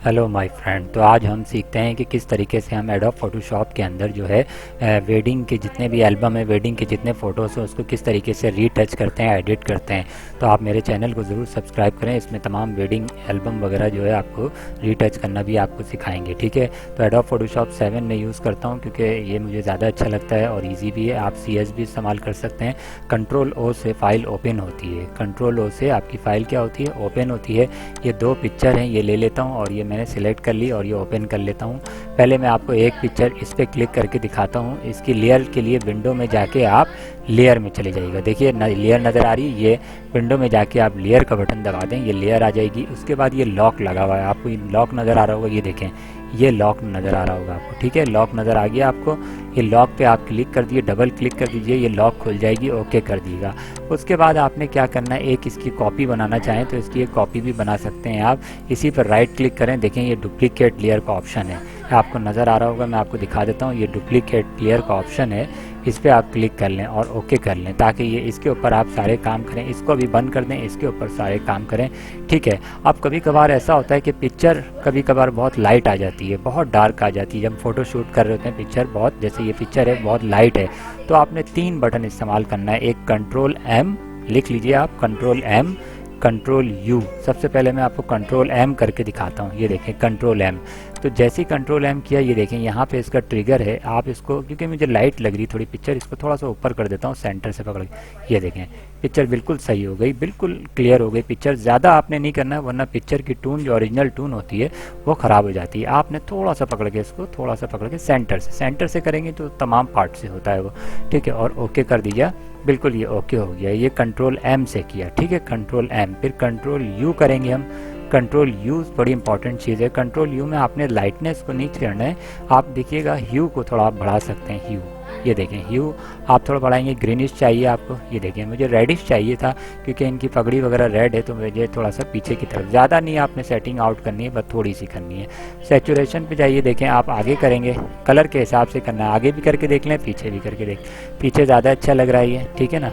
Hello my friend. तो आज हम सीखते हैं कि किस तरीके से हम एडोब फोटोशॉप के अंदर जो है वेडिंग के जितने भी एल्बम है, वेडिंग के जितने फ़ोटोज़ हैं उसको किस तरीके से रीटच करते हैं, एडिट करते हैं। तो आप मेरे चैनल को ज़रूर सब्सक्राइब करें। इसमें तमाम वेडिंग एल्बम वगैरह जो है आपको रीटच करना भी आपको सिखाएंगे, ठीक है। तो एडोब फोटोशॉप 7 में यूज़ करता हूँ क्योंकि ये मुझे ज़्यादा अच्छा लगता है और ईजी भी है। आप CS भी इस्तेमाल कर सकते हैं। कंट्रोल O से फ़ाइल ओपन होती है। कंट्रोल O से आपकी फ़ाइल क्या होती है, ओपन होती है। ये दो पिक्चर हैं, ये ले लेता हूँ और ये मैंने सिलेक्ट कर ली और ये ओपन कर लेता हूँ। पहले मैं आपको एक पिक्चर इस पर क्लिक करके दिखाता हूँ। इसकी लेयर के लिए विंडो में जाके आप लेयर में चले जाइएगा। देखिए लेयर नज़र आ रही है, ये विंडो में जाके आप लेयर का बटन दबा दें, ये लेयर आ जाएगी। उसके बाद ये लॉक लगा हुआ है, आपको लॉक नज़र आ रहा होगा, ये देखें ये लॉक नज़र आ रहा होगा आपको, ठीक है। लॉक नज़र आ गया आपको, ये लॉक पे आप क्लिक कर दिए, डबल क्लिक कर दीजिए, ये लॉक खुल जाएगी, ओके कर दीजिएगा। उसके बाद आपने क्या करना है, एक इसकी कॉपी बनाना चाहें तो इसकी एक कॉपी भी बना सकते हैं आप। इसी पर राइट क्लिक करें, देखें ये डुप्लीकेट लेयर का ऑप्शन है, आपको नज़र आ रहा होगा, मैं आपको दिखा देता हूँ। ये डुप्लीकेट लेयर का ऑप्शन है, इस पर आप क्लिक कर लें और ओके कर लें ताकि ये इसके ऊपर आप सारे काम करें। इसको भी बंद कर दें, इसके ऊपर सारे काम करें, ठीक है। अब कभी कभार ऐसा होता है कि पिक्चर कभी कभार बहुत लाइट आ जाती है, बहुत डार्क आ जाती है। जब फोटो शूट कर रहे होते हैं पिक्चर बहुत, जैसे ये पिक्चर है बहुत लाइट है, तो आपने 3 बटन इस्तेमाल करना है। एक कंट्रोल M लिख लीजिए आप, कंट्रोल M, कंट्रोल U। सबसे पहले मैं आपको कंट्रोल M करके दिखाता हूँ, ये देखें कंट्रोल M। तो जैसे ही कंट्रोल M किया, ये देखें यहाँ पे इसका ट्रिगर है। आप इसको, क्योंकि मुझे लाइट लग रही थोड़ी पिक्चर, इसको थोड़ा सा ऊपर कर देता हूँ सेंटर से पकड़ के। ये देखें पिक्चर बिल्कुल सही हो गई, बिल्कुल क्लियर हो गई पिक्चर। ज़्यादा आपने नहीं करना है वरना पिक्चर की टून जो ओरिजिनल टून होती है वो ख़राब हो जाती है। आपने थोड़ा सा पकड़ के इसको, थोड़ा सा पकड़ के सेंटर से करेंगे तो तमाम पार्ट से होता है वो, ठीक है। और ओके कर दीजिए, बिल्कुल ये ओके हो गया। ये कंट्रोल M से किया, ठीक है, कंट्रोल M। फिर कंट्रोल U करेंगे हम। कंट्रोल U बड़ी इंपॉर्टेंट चीज़ है। कंट्रोल U में आपने लाइटनेस को नहीं करना है, आप देखिएगा ह्यू को थोड़ा आप बढ़ा सकते हैं, ह्यू, ये देखें ह्यू आप थोड़ा बढ़ाएंगे। ग्रीनिश चाहिए आपको, ये देखें मुझे रेडिश चाहिए था क्योंकि इनकी पगड़ी वगैरह रेड है, तो मुझे थोड़ा सा पीछे की तरफ, ज़्यादा नहीं आपने सेटिंग आउट करनी है, बस थोड़ी सी करनी है। सैचुरेशन पे जाइए, देखें आप आगे करेंगे कलर के हिसाब से करना है, आगे भी करके देख लें, पीछे भी करके देख, पीछे ज़्यादा अच्छा लग रहा है ये, ठीक है ना।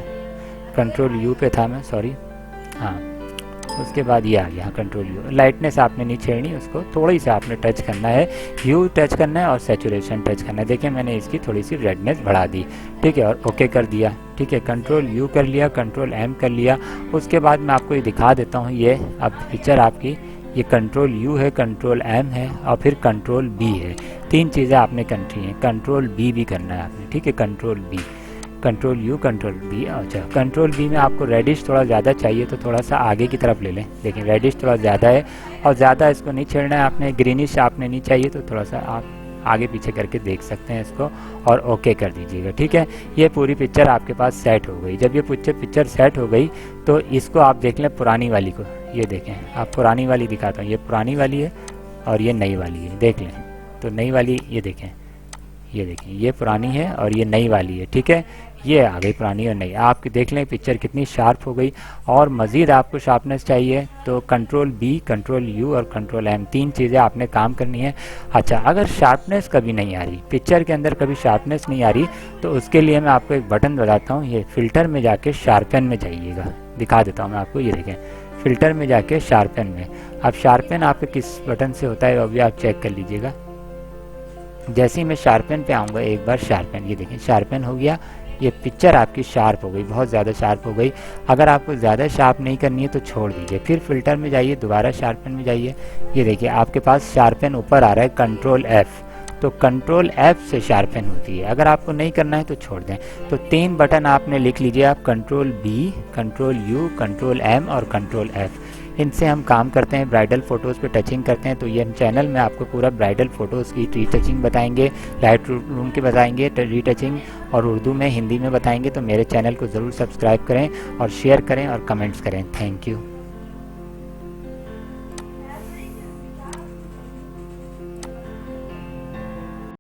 कंट्रोल U पे था मैं, सॉरी, हाँ। उसके बाद ये आ गया कंट्रोल U। लाइटनेस आपने नहीं छेड़नी, उसको थोड़ी सी आपने टच करना है, ह्यू टच करना है और सैचुरेशन टच करना है। देखिए मैंने इसकी थोड़ी सी रेडनेस बढ़ा दी, ठीक है, और ओके कर दिया, ठीक है। कंट्रोल U कर लिया, कंट्रोल M कर लिया। उसके बाद मैं आपको ये दिखा देता हूँ, ये अब पिक्चर आपकी, ये कंट्रोल U है, कंट्रोल M है और फिर कंट्रोल B है। 3 चीज़ें आपने करनी है। कंट्रोल B भी करना है आपने, ठीक है, control B, control U, control B। अच्छा, कंट्रोल B में आपको रेडिश थोड़ा ज़्यादा चाहिए तो थोड़ा सा आगे की तरफ ले लें। देखिए रेडिश थोड़ा ज़्यादा है और ज़्यादा इसको नहीं छेड़ना है आपने। ग्रीनिश आपने नहीं चाहिए तो थोड़ा सा आप आगे पीछे करके देख सकते हैं इसको और ओके कर दीजिएगा, ठीक है। ये पूरी पिक्चर आपके पास सेट हो गई। जब ये पिक्चर सेट हो गई तो इसको आप देख लें पुरानी वाली को, ये देखें आप पुरानी वाली दिखाता हूँ, ये पुरानी वाली है और ये नई वाली है, देख लें। तो नई वाली ये देखें, ये देखें ये पुरानी है और ये नई वाली है, ठीक है। ये आ गई पुरानी और नई, आप देख लें पिक्चर कितनी शार्प हो गई। और मज़ीद आपको शार्पनेस चाहिए तो कंट्रोल B, कंट्रोल U और कंट्रोल M, 3 चीज़ें आपने काम करनी है। अच्छा, अगर शार्पनेस कभी नहीं आ रही, पिक्चर के अंदर कभी शार्पनेस नहीं आ रही, तो उसके लिए मैं आपको एक बटन बताता हूँ। ये फ़िल्टर में जाके शार्पन में जाइएगा, दिखा देता हूँ मैं आपको, ये देखें फ़िल्टर में जाके शार्पन में। अब शार्पन आपके किस बटन से होता है वो भी आप चेक कर लीजिएगा। जैसे ही मैं शार्पन पे आऊँगा, एक बार शार्पन, ये देखें शार्पन हो गया, ये पिक्चर आपकी शार्प हो गई, बहुत ज़्यादा शार्प हो गई। अगर आपको ज़्यादा शार्प नहीं करनी है तो छोड़ दीजिए, फिर फिल्टर में जाइए, दोबारा शार्पन में जाइए। ये देखिए आपके पास शार्पन ऊपर आ रहा है, कंट्रोल F, तो कंट्रोल F से शार्पन होती है। अगर आपको नहीं करना है तो छोड़ दें। तो 3 बटन आपने लिख लीजिए आप, control B, control U, control M और कंट्रोल F। इनसे हम काम करते हैं, ब्राइडल फ़ोटोज़ पे टचिंग करते हैं। तो ये चैनल में आपको पूरा ब्राइडल फ़ोटोज़ की रीटचिंग बताएंगे, लाइट रूम की बताएंगे रीटचिंग, और उर्दू में, हिंदी में बताएंगे। तो मेरे चैनल को ज़रूर सब्सक्राइब करें और शेयर करें और कमेंट्स करें। Thank you.